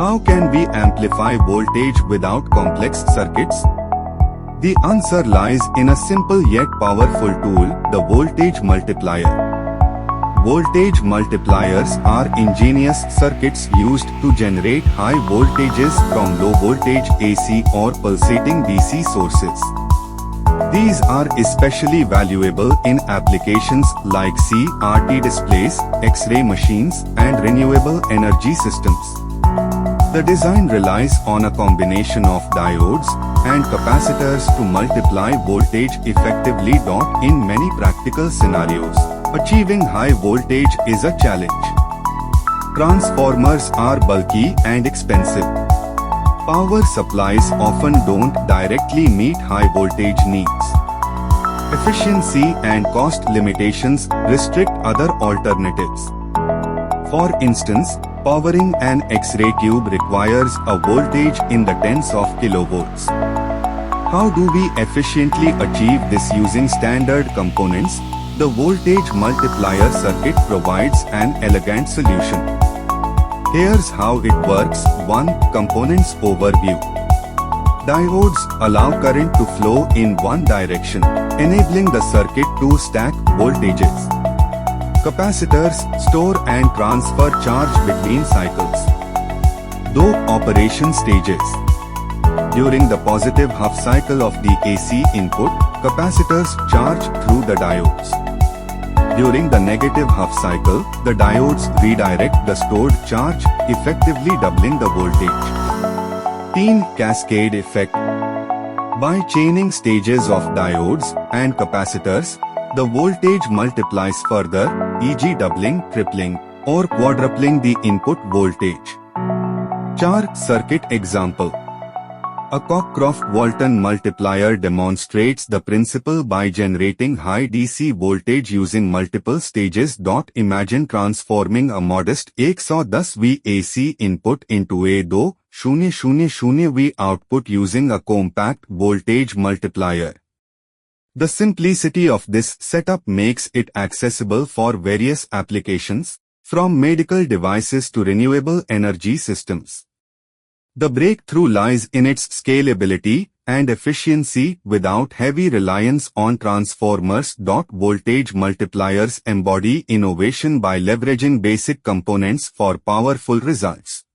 How can we amplify voltage without complex circuits? The answer lies in a simple yet powerful tool, the voltage multiplier. Voltage multipliers are ingenious circuits used to generate high voltages from low voltage AC or pulsating DC sources. These are especially valuable in applications like CRT displays, X-ray machines, and renewable energy systems. The design relies on a combination of diodes and capacitors to multiply voltage effectively. In many practical scenarios, achieving high voltage is a challenge. Transformers are bulky and expensive. Power supplies often don't directly meet high voltage needs. Efficiency and cost limitations restrict other alternatives. For instance, powering an X-ray tube requires a voltage in the tens of kilovolts. How do we efficiently achieve this using standard components? The voltage multiplier circuit provides an elegant solution. Here's how it works. 1. Components overview. Diodes allow current to flow in one direction, enabling the circuit to stack voltages. Capacitors store and transfer charge between cycles. Though operation stages. During the positive half cycle of the AC input, capacitors charge through the diodes. During the negative half cycle, the diodes redirect the stored charge, effectively doubling the voltage. Cascade effect. By chaining stages of diodes and capacitors, the voltage multiplies further, e.g. doubling, tripling, or quadrupling the input voltage. Circuit example. A Cockcroft-Walton multiplier demonstrates the principle by generating high DC voltage using multiple stages. Imagine transforming a modest 110 V AC input into a 2,000 V output using a compact voltage multiplier. The simplicity of this setup makes it accessible for various applications, from medical devices to renewable energy systems. The breakthrough lies in its scalability and efficiency without heavy reliance on transformers. Voltage multipliers embody innovation by leveraging basic components for powerful results.